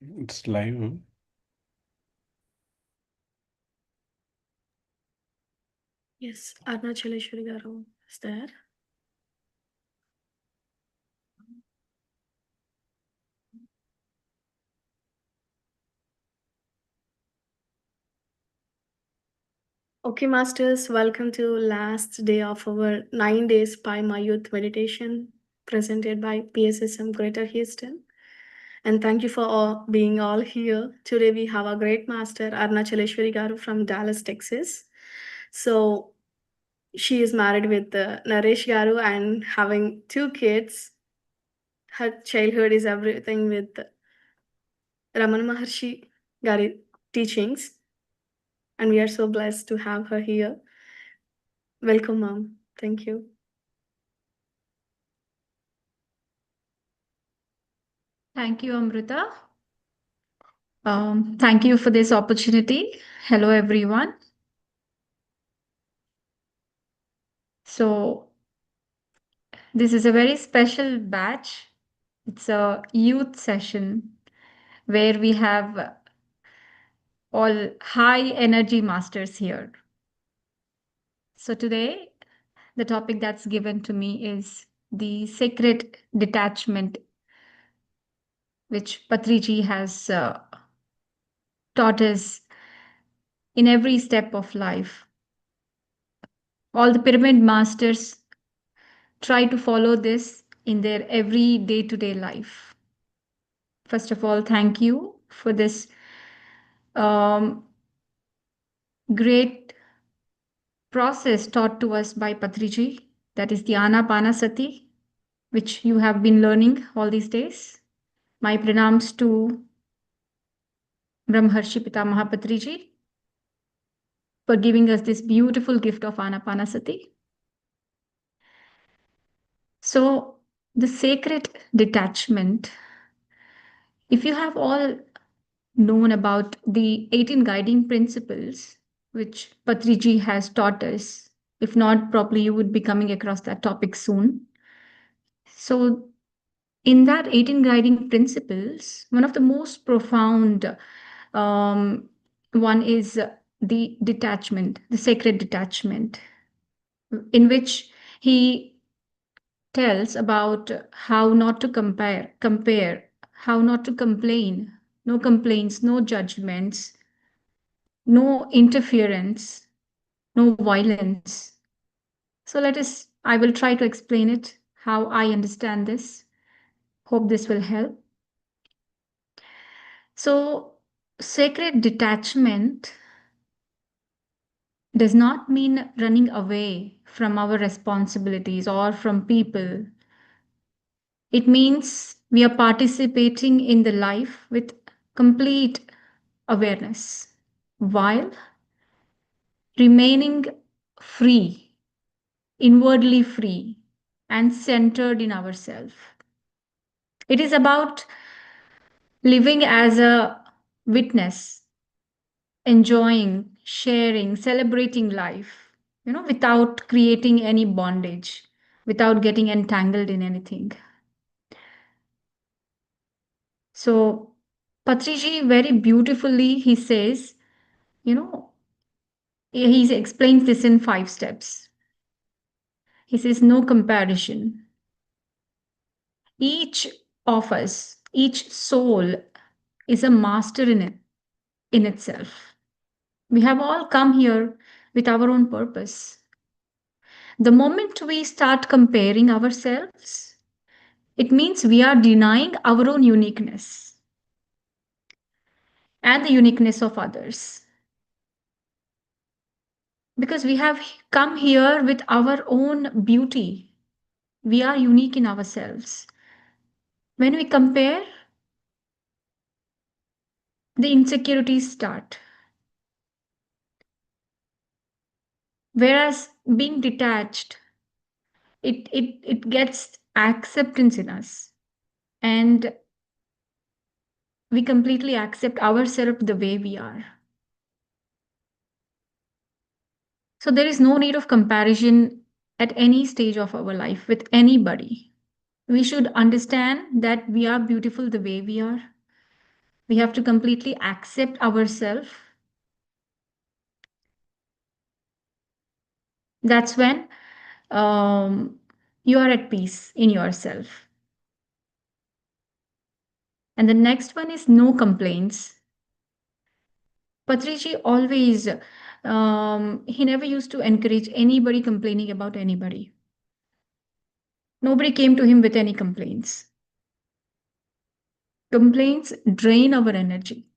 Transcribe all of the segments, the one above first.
It's live. Yes, Arunachaleshwari garu is there. Okay, Masters, welcome to last day of our 9 days Pi My Youth meditation presented by PSSM Greater Houston. And thank you for being all here. Today we have a great master, Arunachaleshwari garu from Dallas, Texas. So she is married with Naresh garu and having 2 kids. Her childhood is everything with Ramana Maharshi Gari teachings. And we are so blessed to have her here. Welcome, mom. Thank you. Thank you, Amrita. Thank you for this opportunity. Hello, everyone. So, this is a very special batch. It's a youth session where we have all high energy masters here. So, today, the topic that's given to me is the sacred detachment, which Patriji has taught us in every step of life. All the pyramid masters try to follow this in their every day to day life. First of all, thank you for this um, great process taught to us by Patriji, that is the Anapanasati, which you have been learning all these days. My pranams to Brahmarshi Pitamaha Patriji for giving us this beautiful gift of Anapanasati. So, the sacred detachment, if you have all known about the 18 guiding principles which Patriji has taught us. If not, probably you would be coming across that topic soon. So, in that 18 guiding principles, one of the most profound um, one is the detachment, the sacred detachment, in which he tells about how not to compare, how not to complain, no complaints, no judgments, no interference, no violence. So I will try to explain it how I understand this. Hope this will help. So, sacred detachment does not mean running away from our responsibilities or from people. It means we are participating in the life with complete awareness while remaining free, inwardly free, and centered in ourselves. It is about living as a witness, enjoying, sharing, celebrating life, without creating any bondage, without getting entangled in anything. So, Patriji very beautifully he says, you know, he explains this in 5 steps. He says, no comparison. Each of us, each soul is a master in it, in itself. We have all come here with our own purpose. The moment we start comparing ourselves, it means we are denying our own uniqueness and the uniqueness of others. Because we have come here with our own beauty. We are unique in ourselves. When we compare, the insecurities start. Whereas being detached, it gets acceptance in us. And we completely accept ourselves the way we are. So there is no need of comparison at any stage of our life with anybody. We should understand that we are beautiful the way we are. We have to completely accept ourselves. That's when um, you are at peace in yourself. And the next one is no complaints. Patriji always, he never used to encourage anybody complaining about anybody. Nobody came to him with any complaints. Complaints drain our energy.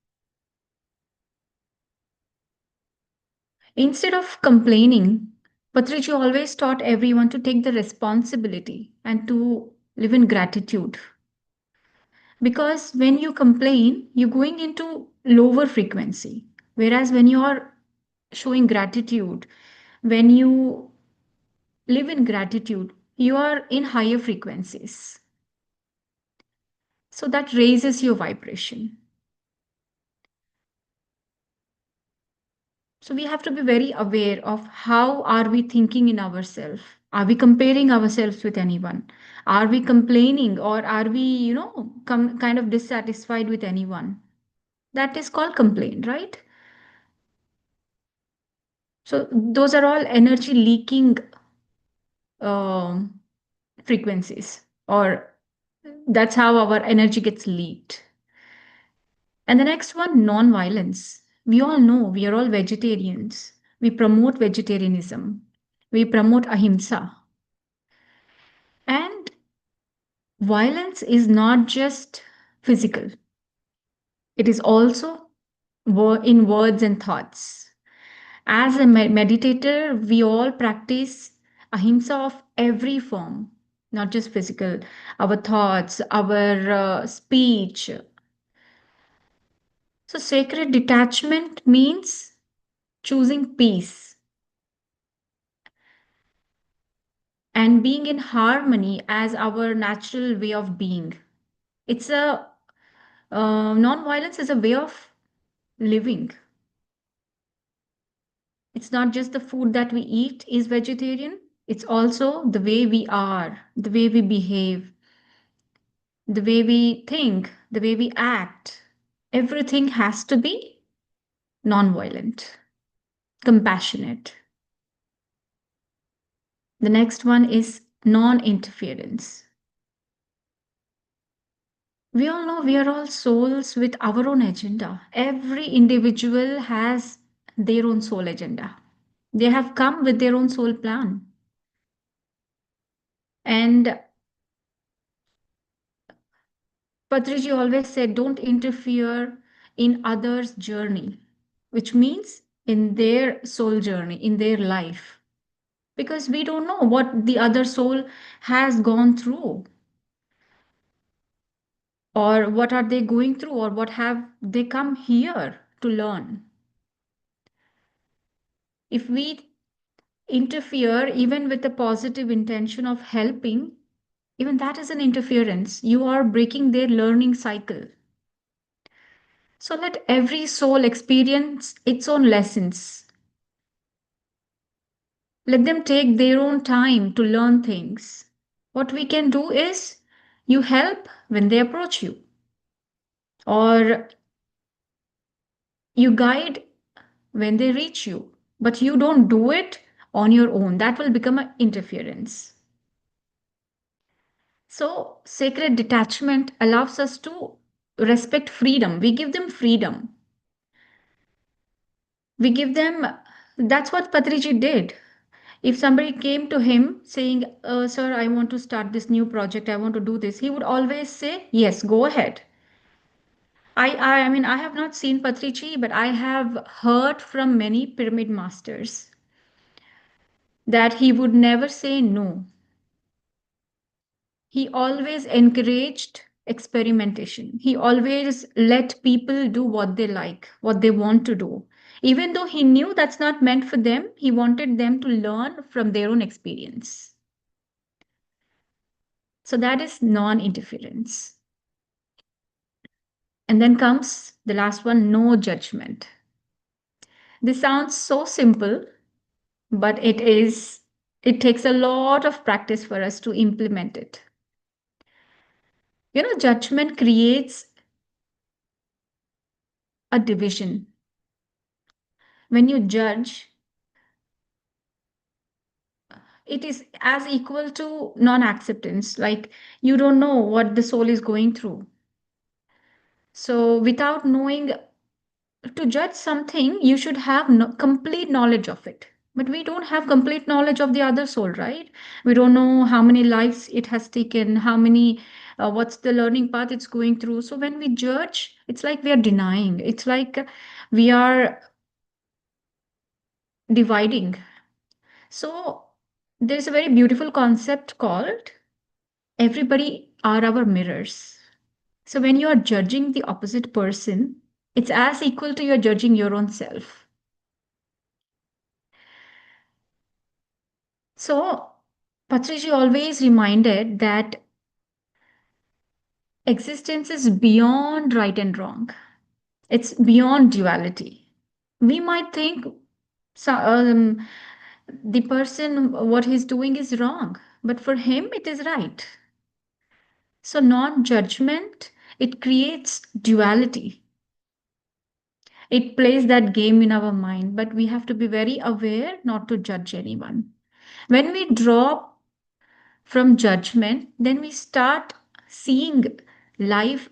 Instead of complaining, Patriji always taught everyone to take the responsibility and to live in gratitude. Because when you complain, you're going into lower frequency. Whereas when you are showing gratitude, when you live in gratitude, you are in higher frequencies. So that raises your vibration. So we have to be very aware of how are we thinking in ourselves. Are we comparing ourselves with anyone? Are we complaining, or are we, kind of dissatisfied with anyone? That is called complaint, right? So those are all energy leaking um, frequencies, or that's how our energy gets leaked. And the next one, non-violence. We all know we are all vegetarians. We promote vegetarianism. We promote ahimsa. And violence is not just physical, it is also in words and thoughts. As a meditator, we all practice ahimsa of every form, not just physical, our thoughts, our speech. So, sacred detachment means choosing peace and being in harmony as our natural way of being. It's a non-violence is a way of living. It's not just the food that we eat is vegetarian. It's also the way we are, the way we behave, the way we think, the way we act. Everything has to be non-violent, compassionate. The next one is non-interference. We all know we are all souls with our own agenda. Every individual has their own soul agenda. They have come with their own soul plan. And Patriji always said, don't interfere in others' journey, which means in their soul journey, in their life. Because we don't know what the other soul has gone through, or what are they going through, or what have they come here to learn. If we interfere even with the positive intention of helping, even that is an interference. You are breaking their learning cycle. So let every soul experience its own lessons. Let them take their own time to learn things. What we can do is you help when they approach you, or you guide when they reach you, but you don't do it on your own. That will become an interference. So, sacred detachment allows us to respect freedom. We give them freedom. We give them, that's what Patriji did. If somebody came to him saying, Sir, I want to start this new project, I want to do this, he would always say, yes, go ahead. I mean, I have not seen Patriji, but I have heard from many pyramid masters that he would never say no. He always encouraged experimentation. He always let people do what they like, what they want to do. Even though he knew that's not meant for them, he wanted them to learn from their own experience. So that is non interference. And then comes the last one, no judgment. This sounds so simple, but it takes a lot of practice for us to implement it. Judgment creates a division. When you judge, it is as equal to non acceptance. Like you don't know what the soul is going through. So, without knowing, to judge something, you should have complete knowledge of it. But we don't have complete knowledge of the other soul, right? We don't know how many lives it has taken, how many, what's the learning path it's going through. So, when we judge, it's like we are denying, it's like we are dividing. So, there's a very beautiful concept called everybody are our mirrors. So when you are judging the opposite person, it's as equal to you're judging your own self. So Patriji always reminded that existence is beyond right and wrong. It's beyond duality. We might think the person, what he's doing is wrong, but for him, it is right. So non judgment, it creates duality. It plays that game in our mind, but we have to be very aware not to judge anyone. When we drop from judgment, then we start seeing life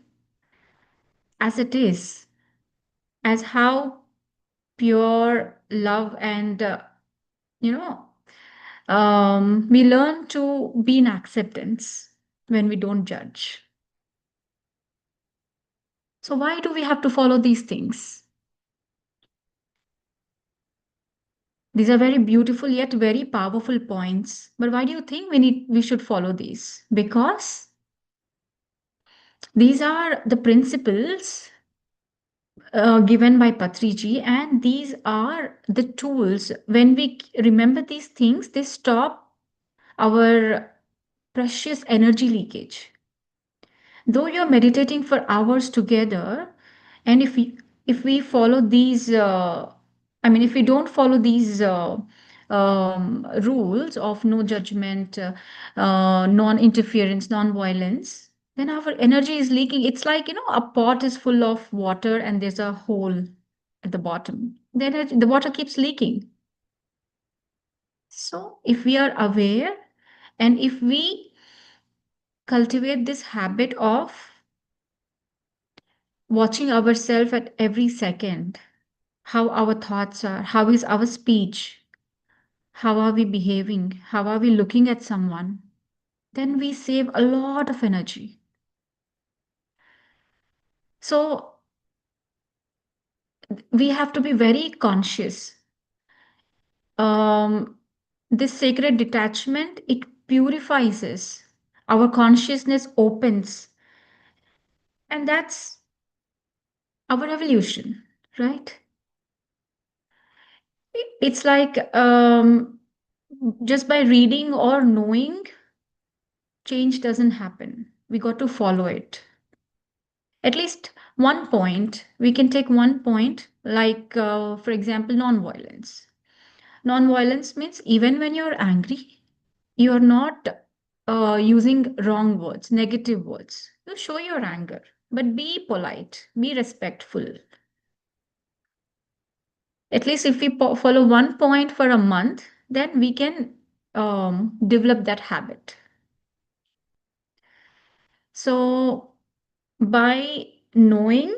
as it is, as how pure love and, you know, we learn to be in acceptance when we don't judge. So, why do we have to follow these things? These are very beautiful yet very powerful points. But why do you think we should follow these? Because these are the principles given by Patriji, and these are the tools. When we remember these things, they stop our precious energy leakage. Though you're meditating for hours together, and if we follow these if we don't follow these rules of no judgment, non-interference, non-violence, then our energy is leaking. It's like, a pot is full of water and there's a hole at the bottom, then the water keeps leaking. So if we are aware, and if we cultivate this habit of watching ourselves at every second, how our thoughts are, how is our speech, how are we behaving, how are we looking at someone, then we save a lot of energy. So we have to be very conscious. This sacred detachment, it purifies us. Our consciousness opens, and that's our evolution, right? It's like just by reading or knowing, change doesn't happen. We got to follow it. At least one point, we can take one point, like, for example, non-violence. Non-violence means even when you're angry, you're not using wrong words, negative words. You show your anger, but be polite, be respectful. At least if we follow one point for a month, then we can develop that habit. So, by knowing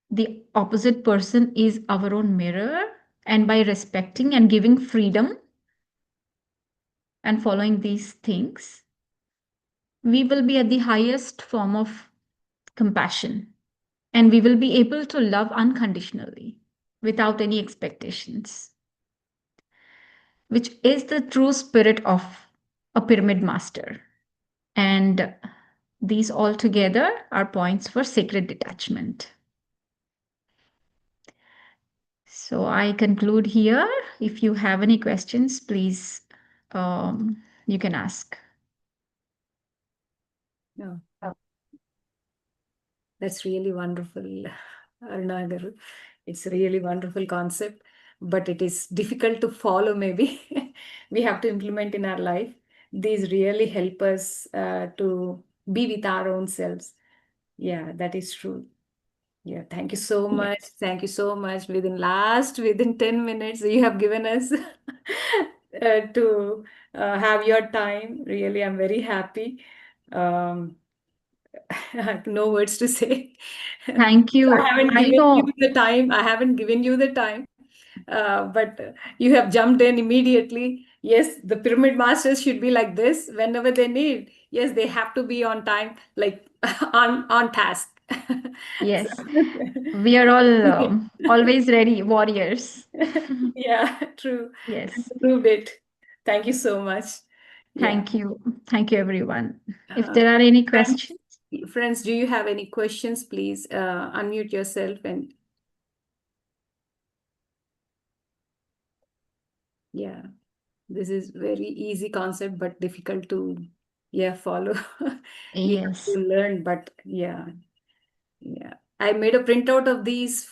the opposite person is our own mirror, and by respecting and giving freedom and following these things, we will be at the highest form of compassion, and we will be able to love unconditionally without any expectations, which is the true spirit of a pyramid master. And these all together are points for sacred detachment. So I conclude here. If you have any questions, please, you can ask. Yeah, that's really wonderful, Aruna. It's a really wonderful concept, but it is difficult to follow, maybe. We have to implement in our life. These really help us to be with our own selves. Yeah, that is true. Yeah, thank you so much. Yes. Thank you so much. Within 10 minutes, you have given us to have your time. Really, I'm very happy. Um, I have no words to say. Thank I you. haven't I given you know. the time. I haven't given you the time. But you have jumped in immediately. Yes, the pyramid masters should be like this whenever they need. Yes, they have to be on time, like on task. So, Yes. We are all okay. always ready, warriors. Yeah, true. And Yes. you proved it. Thank you so much. Yeah. Thank you. Thank you, everyone. If Uh, there are any friends, questions, friends, do you have any questions? Please unmute yourself and yeah. This is very easy concept, but difficult to, yeah, follow. We have yes. to learn, but yeah, yeah. I made a printout of these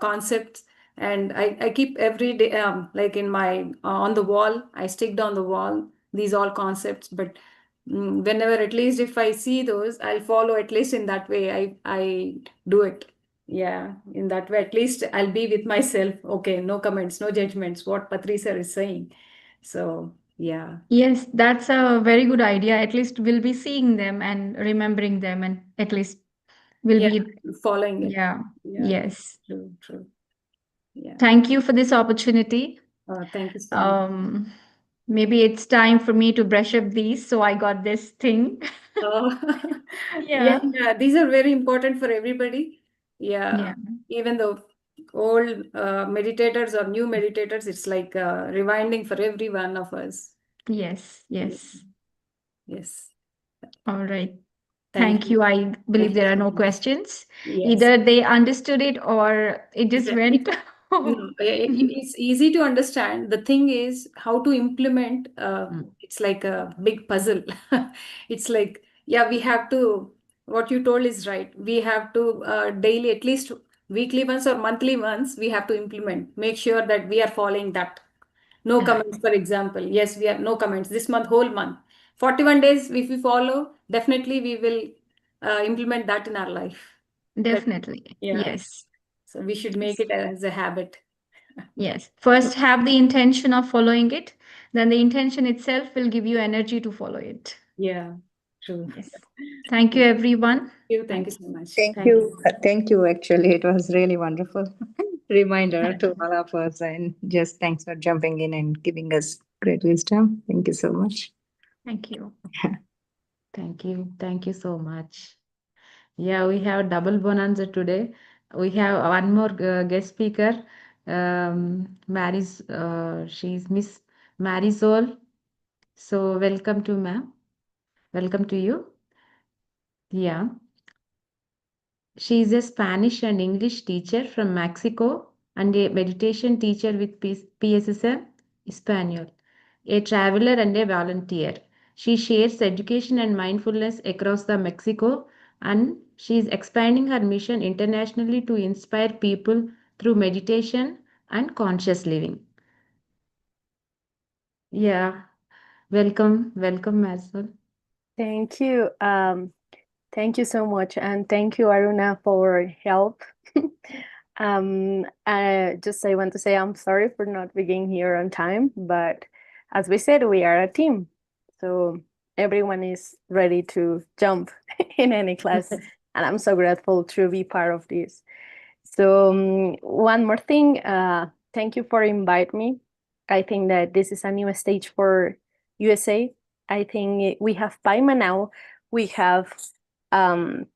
concepts, and I keep every day, like in my on the wall. I sticked on the wall these all concepts, but whenever, at least if I see those, I'll follow at least in that way. I do it. Yeah, in that way, at least I'll be with myself. Okay, no comments, no judgments. What Patri sir is saying. So yeah, Yes, that's a very good idea. At least we'll be seeing them and remembering them, and at least we'll yeah, be, following it. yeah, Yeah, yes. true, true. Yeah. Thank you for this opportunity. Thank you so much. Um, Maybe it's time for me to brush up these, so I got this thing. Oh, yeah, Yeah. yeah, these are very important for everybody. Yeah, Yeah. even though old meditators or new meditators, it's like rewinding for every one of us. Yes, Yeah. yes. Yes. All right. Thank Thank you. you. I Thank believe you there are so no much. questions. Yes. Either they understood it or it It's, just went. no, it's easy to understand. The thing is how to implement. Mm. It's like a big puzzle. It's like, yeah, we have to. What you told is right. We have to daily, at least weekly once or monthly once, we have to implement. Make sure that we are following that. No comments, for example. Yes, we have no comments this month, whole month. 41 days, if we follow, definitely we will implement that in our life. That, Definitely. yeah. Yes. So we should make Yes. it as a habit. Yes. First, have the intention of following it. Then the intention itself will give you energy to follow it. Yeah, true. Yes. Thank you, everyone. Thank you Thank you. so much. Thank Thank you. Thank you. Actually, it was really wonderful reminder you. to all of us. And just thanks for jumping in and giving us great wisdom. Thank you so much. Thank you. Thank you. Thank you so much. Yeah, we have double bonanza today. We have one more guest speaker. She's Miss Marisol. So welcome to ma'am. Welcome to you. Yeah. She is a Spanish and English teacher from Mexico and a meditation teacher with PSSM Espanol, a traveler and a volunteer. She shares education and mindfulness across the Mexico and she is expanding her mission internationally to inspire people through meditation and conscious living. Yeah, welcome, Marisol. Thank you. Thank you so much. And thank you, Aruna, for help. I want to say I'm sorry for not being here on time, but as we said, we are a team. So everyone is ready to jump in any class. And I'm so grateful to be part of this. So one more thing, thank you for inviting me. I think that this is a new stage for USA. I think we have Paima now. We have um,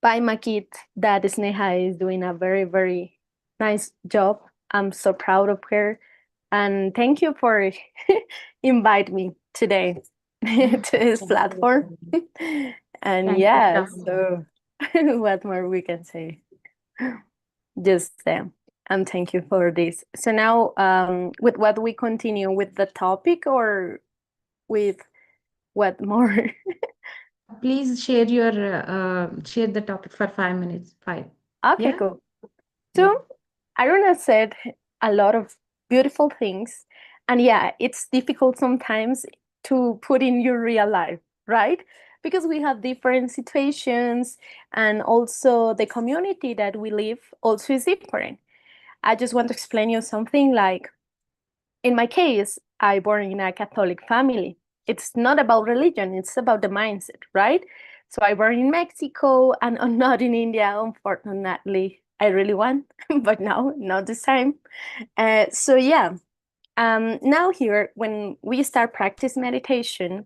Paima Kit that Sneha is doing a very, very nice job. I'm so proud of her. And thank you for invite me today to this platform. And Thank you. yeah, Sham. so what more we can say? Just and thank you for this. So now, with what we continue with the topic or with what more? Please share the topic for 5 minutes. Five. Okay, Yeah? cool. Yeah. So Aruna said a lot of beautiful things, and yeah, it's difficult sometimes to put in your real life, right? because we have different situations, and also the community that we live also is different. I just want to explain you something. Like, in my case, I born in a Catholic family. It's not about religion, it's about the mindset, right? So I born in Mexico and not in India, unfortunately. I really want, but no, not this time. So yeah, now here, when we start practice meditation,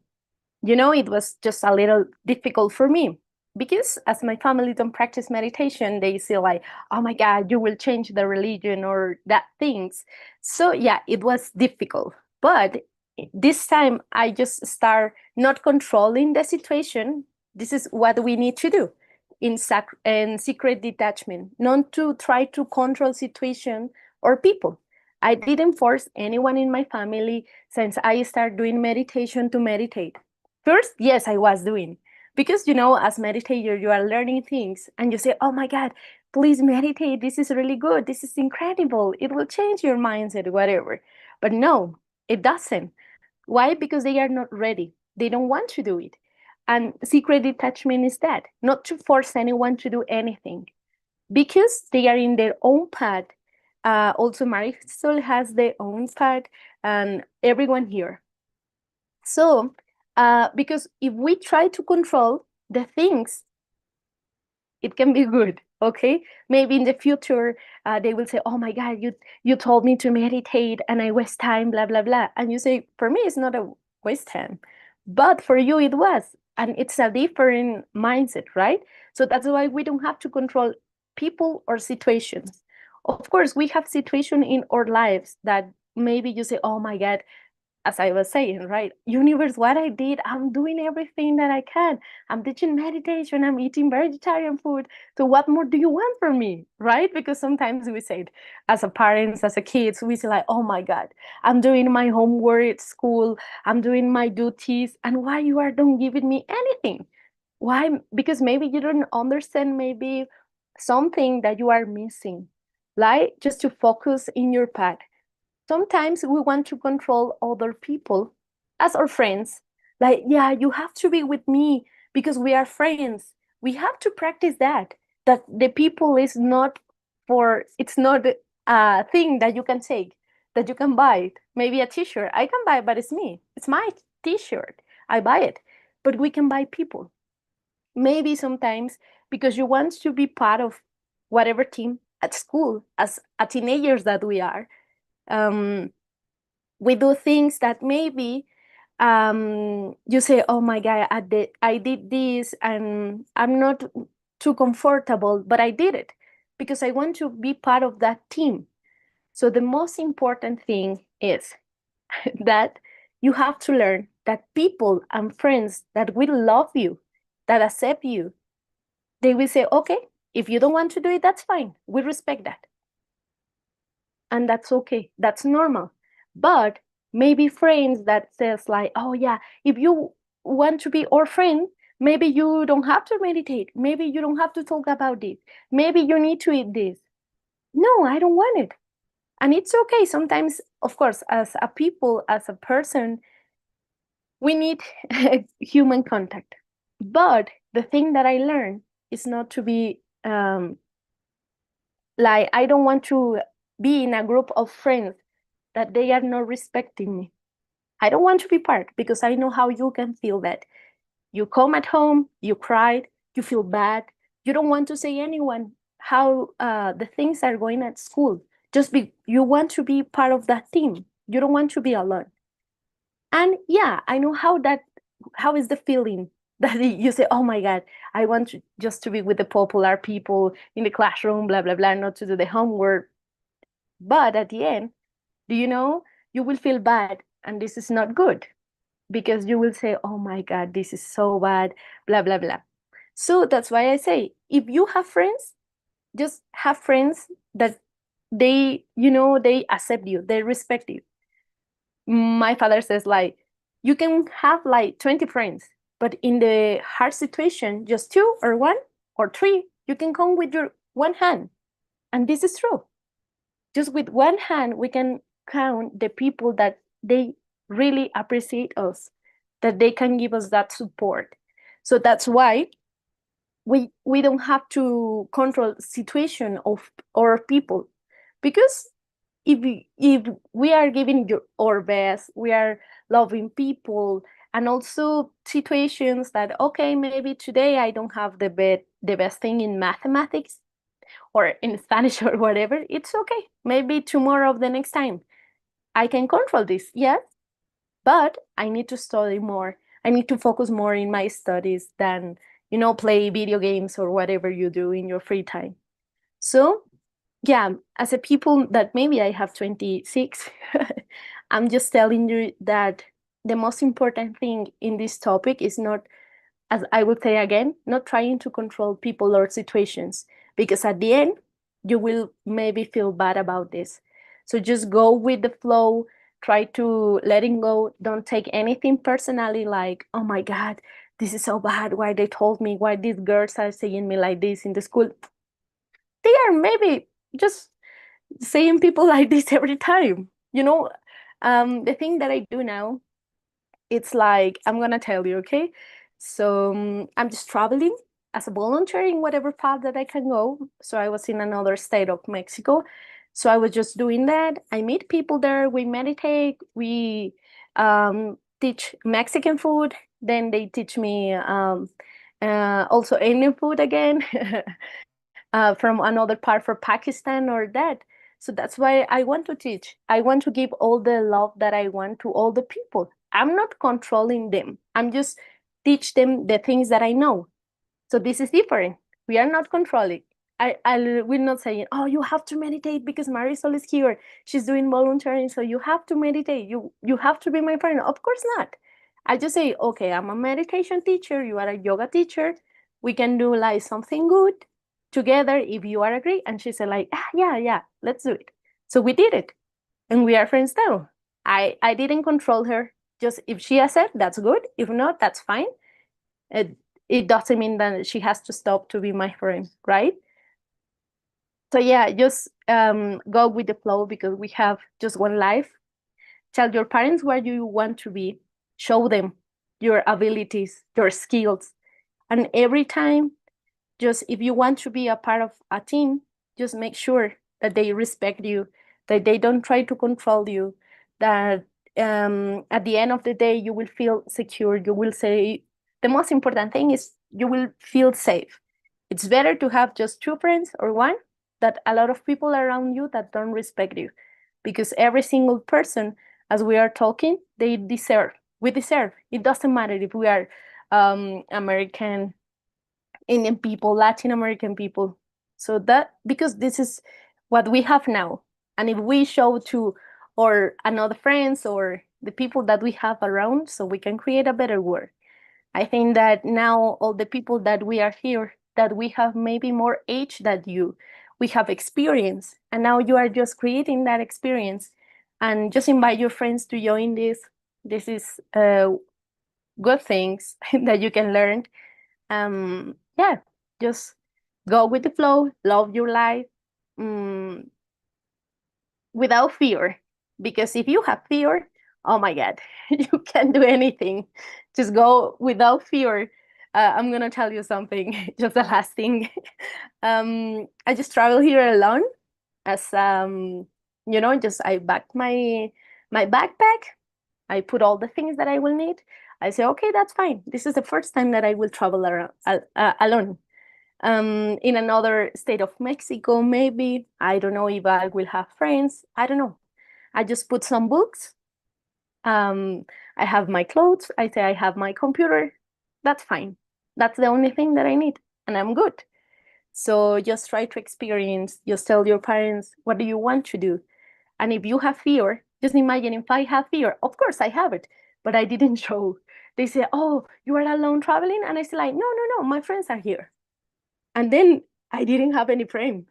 it was just a little difficult for me, because as my family don't practice meditation, they say like, oh my God, you will change the religion or that things. So yeah, it was difficult. But this time I just start not controlling the situation. This is what we need to do in secret detachment, not to try to control situation or people. I didn't force anyone in my family since I started doing meditation to meditate. First, yes, I was doing, because as meditator, you are learning things and you say, oh my God, please meditate. This is really good. This is incredible. It will change your mindset, whatever. But no, it doesn't. Why? Because they are not ready. They don't want to do it. And secret detachment is that, not to force anyone to do anything, because they are in their own path. Also, Marisol has their own path, and everyone here. So, because if we try to control the things, it can be good. Okay, maybe in the future they will say, "Oh my God, you told me to meditate and I waste time, blah blah blah." And you say, "For me, it's not a waste time, but for you it was." And it's a different mindset, right? So that's why we don't have to control people or situations. Of course, we have situations in our lives that maybe you say, "Oh my God, as I was saying, right? Universe, what I did, I'm doing everything that I can. I'm teaching meditation, I'm eating vegetarian food. So what more do you want from me?" Right? Because sometimes we say it as a parents, as a kids, we say like, oh my God, I'm doing my homework at school, I'm doing my duties, and why you are don't giving me anything? Why? Because maybe you don't understand maybe something that you are missing, like just to focus in your path. Sometimes we want to control other people as our friends. Like, yeah, you have to be with me because we are friends. We have to practice that the people is not it's not a thing that you can take, that you can buy it. Maybe a t-shirt I can buy, but it's me. It's my t-shirt. I buy it. But we can buy people. Maybe sometimes because you want to be part of whatever team at school as a teenagers that we are. We do things that maybe you say, oh my God, I did this and I'm not too comfortable, but I did it because I want to be part of that team. So the most important thing is that you have to learn that people and friends that will love you, that accept you, they will say, okay, if you don't want to do it, that's fine. We respect that. And that's okay. That's normal. But maybe friends that says like, oh yeah, if you want to be our friend, maybe you don't have to meditate. Maybe you don't have to talk about this. Maybe you need to eat this. No, I don't want it. And it's okay. Sometimes, of course, as a people, as a person, we need human contact. But the thing that I learned is not to be like, I don't want to be in a group of friends that they are not respecting me. I don't want to be part, because I know how you can feel that. You come at home, you cried, you feel bad. You don't want to say anyone how the things are going at school. You want to be part of that team. You don't want to be alone. And yeah, I know how is the feeling that you say, oh my God, I want just to be with the popular people in the classroom, blah, blah, blah, not to do the homework. But at the end, do you know, you will feel bad, and this is not good, because you will say, oh my God, this is so bad, blah, blah, blah. So that's why I say, if you have friends, just have friends that they accept you, they respect you. My father says like, you can have like 20 friends, but in the hard situation, just 2 or 1 or 3, you can count with your one hand. And this is true. Just with one hand, we can count the people that they really appreciate us, that they can give us that support. So that's why we don't have to control situation of or people, because if we are giving our best, we are loving people, and also situations that, okay, maybe today I don't have the best thing in mathematics or in Spanish or whatever, it's okay. Maybe tomorrow or the next time I can control this, yes, but I need to study more. I need to focus more in my studies than, play video games or whatever you do in your free time. So, yeah, as a people that maybe I have 26, I'm just telling you that the most important thing in this topic is not, as I would say again, not trying to control people or situations, because at the end, you will maybe feel bad about this. So just go with the flow, try to letting go. Don't take anything personally, like, oh my God, this is so bad. Why they told me, why these girls are saying me like this in the school. They are maybe just saying people like this every time. The thing that I do now, it's like, I'm gonna tell you, okay? So I'm just traveling as a volunteer in whatever path that I can go. So I was in another state of Mexico. So I was just doing that. I meet people there. We meditate. We teach Mexican food. Then they teach me also Indian food again. From another part for Pakistan or that. So that's why I want to teach. I want to give all the love that I want to all the people. I'm not controlling them. I'm just teach them the things that I know. So this is different. We are not controlling. I will not say, oh, you have to meditate because Marisol is here. She's doing volunteering, so you have to meditate. You have to be my friend. Of course not. I just say, okay, I'm a meditation teacher. You are a yoga teacher. We can do like something good together if you are agree. And she said like, yeah, let's do it. So we did it, and we are friends now. I didn't control her. Just if she accept, that's good. If not, that's fine. It doesn't mean that she has to stop to be my friend, right? So yeah, just go with the flow, because we have just one life. Tell your parents where you want to be. Show them your abilities, your skills. And every time, just if you want to be a part of a team, just make sure that they respect you, that they don't try to control you, that at the end of the day, you will feel secure. You will say, the most important thing is you will feel safe. It's better to have just 2 friends or 1 that a lot of people around you that don't respect you, because every single person, as we are talking, we deserve. It doesn't matter if we are American, Indian people, Latin American people. So that, because this is what we have now. And if we show to or another friends or the people that we have around, so we can create a better world. I think that now all the people that we are here, that we have maybe more age than you, we have experience, and now you are just creating that experience, and just invite your friends to join this. This is good things that you can learn. Yeah, just go with the flow, love your life, without fear. Because if you have fear, oh my God, you can't do anything. Just go without fear. I'm gonna tell you something. Just the last thing. I just travel here alone, as just I packed my backpack. I put all the things that I will need. I say, okay, that's fine. This is the first time that I will travel around alone. In another state of Mexico, maybe. I don't know if I will have friends. I don't know. I just put some books. I have my clothes. I say I have my computer. That's fine. That's the only thing that I need, and I'm good. So just try to experience. Just tell your parents, what do you want to do? And if you have fear, just imagine if I have fear. Of course I have it, but I didn't show. They say, oh, you are alone traveling? And I say like, no, my friends are here. And then I didn't have any friend.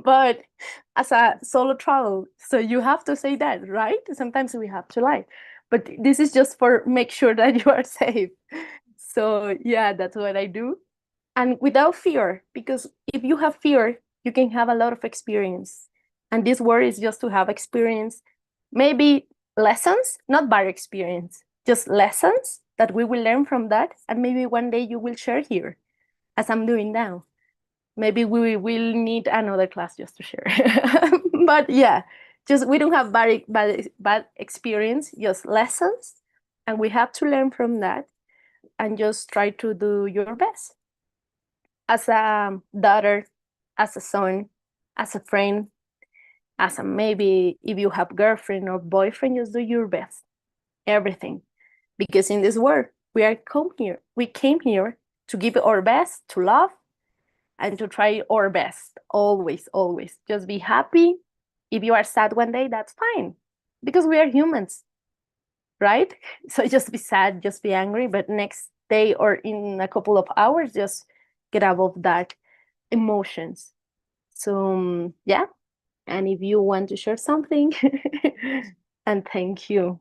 But as a solo travel, so you have to say that, right? Sometimes we have to lie. But this is just for make sure that you are safe. So yeah, that's what I do. And without fear, because if you have fear, you can have a lot of experience. And this word is just to have experience, maybe lessons, not bad experience, just lessons that we will learn from that, and maybe one day you will share here, as I'm doing now. Maybe we will need another class just to share. But yeah, just we don't have bad experience, just lessons, and we have to learn from that and just try to do your best as a daughter, as a son, as a friend, as a maybe if you have girlfriend or boyfriend, just do your best, everything, because in this world we came here to give our best, to love, and to try our best. Always, always, just be happy. If you are sad one day, that's fine, because we are humans, right? So just be sad, just be angry, but next day or in a couple of hours, just get above that emotions. So yeah, and if you want to share something, and thank you.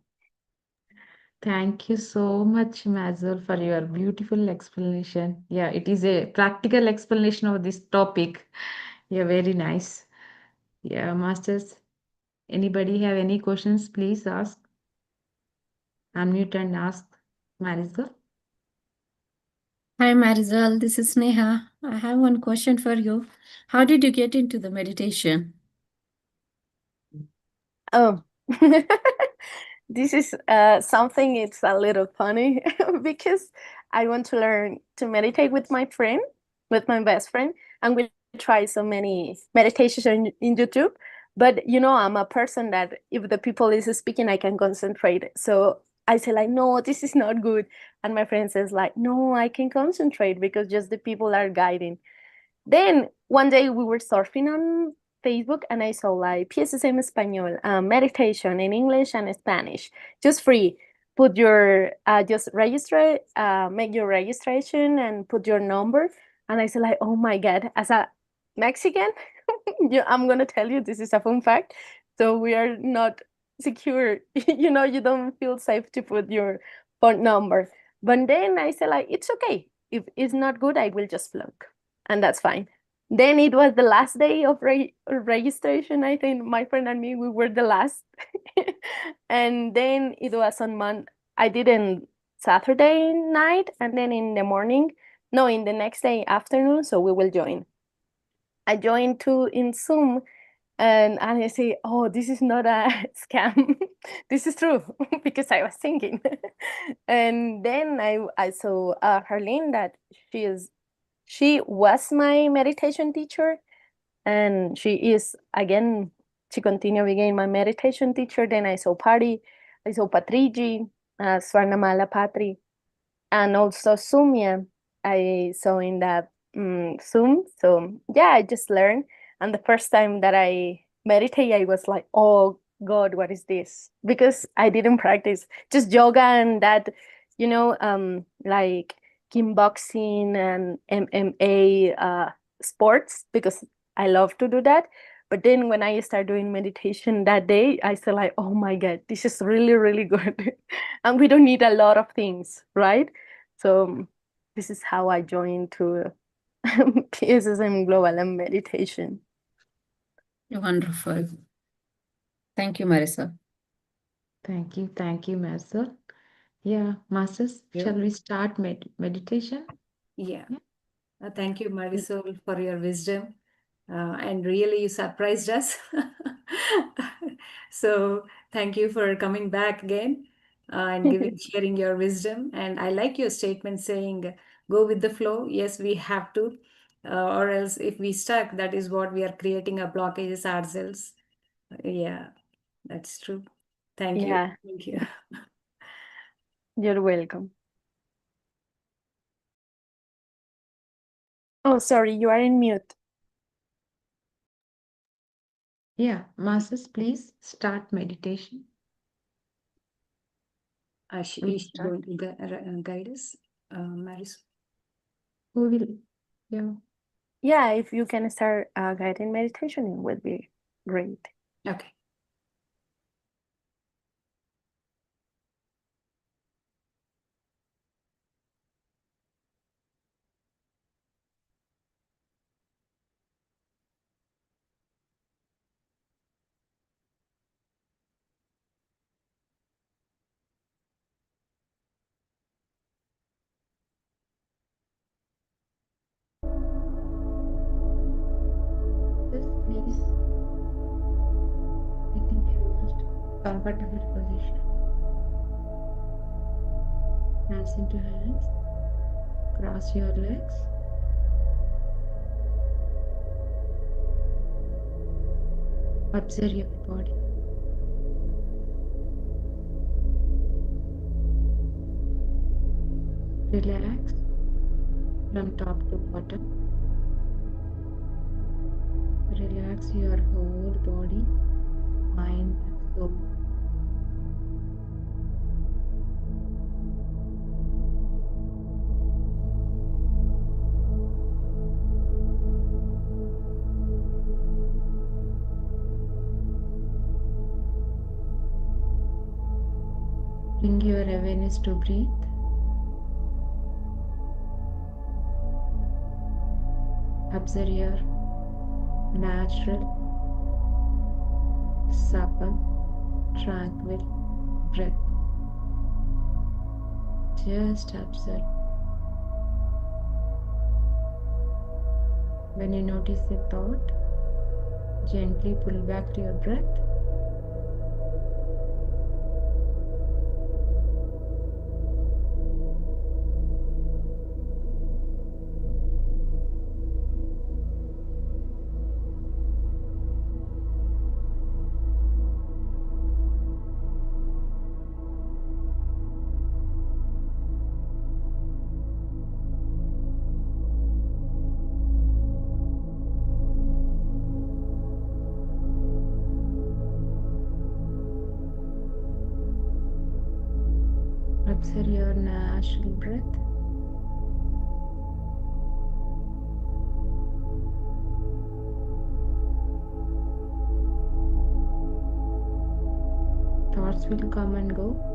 Thank you so much, Mazel, for your beautiful explanation. Yeah, it is a practical explanation of this topic. Yeah, very nice. Yeah, Masters, anybody have any questions, please ask. Unmute and ask Marisol. Hi Marisol, this is Neha. I have one question for you. How did you get into the meditation? Oh, this is something, it's a little funny because I want to learn to meditate with my friend, with my best friend, and we try so many meditations in YouTube. But I'm a person that if the people is speaking, I can concentrate. So I say like, no, this is not good. And my friend says like, no, I can concentrate because just the people are guiding. Then one day we were surfing on Facebook and I saw like PSSM Español, meditation in English and Spanish, just free. Put your just register, make your registration and put your number. And I said like, oh my God, as a Mexican, I'm gonna tell you this is a fun fact. So we are not secure. You don't feel safe to put your phone number. But then I said like, it's okay. If it's not good, I will just flunk, and that's fine. Then it was the last day of registration. I think my friend and me, we were the last. And then it was on Monday. I did in Saturday night, and then in the morning, no, in the next day afternoon. So we will join. I joined too in Zoom, and I say, oh, this is not a scam. This is true, because I was thinking. And then I saw Harleen, that she was my meditation teacher, and she continued being my meditation teacher. Then I saw Patriji, Swarnamala Patri, and also Sumya. I saw in that Zoom. So yeah, I just learned. And the first time that I meditate, I was like, oh God, what is this? Because I didn't practice just yoga and that, like kickboxing and MMA sports, because I love to do that. But then when I started doing meditation that day, I said like, oh my God, this is really, really good. And we don't need a lot of things, right? So this is how I joined to PSSM Global and meditation. Wonderful. Thank you, Marisol. Thank you, Marisol. Yeah, Masters, Yeah. shall we start meditation? Yeah. Yeah. Thank you, Marisol, for your wisdom. And really, you surprised us. So, thank you for coming back again and sharing your wisdom. And I like your statement saying, go with the flow. Yes, we have to. Or else, if we stuck, that is what we are creating a blockages ourselves. Yeah, that's true. Thank you. Yeah, Thank you. you're welcome. Oh, sorry, you are in mute. Yeah, Masters, please start meditation. She We is she start. going to guide us, Marisol? Who will? Yeah. Yeah, if you can start guiding meditation, it would be great. Okay. Comfortable position. Hands into hands. Cross your legs. Observe your body. Relax from top to bottom. Relax your whole body, mind, and soul. Bring your awareness to breathe. Observe your natural, supple, tranquil breath. Just observe. When you notice a thought, gently pull back to your breath. Observe your natural breath. Thoughts will come and go.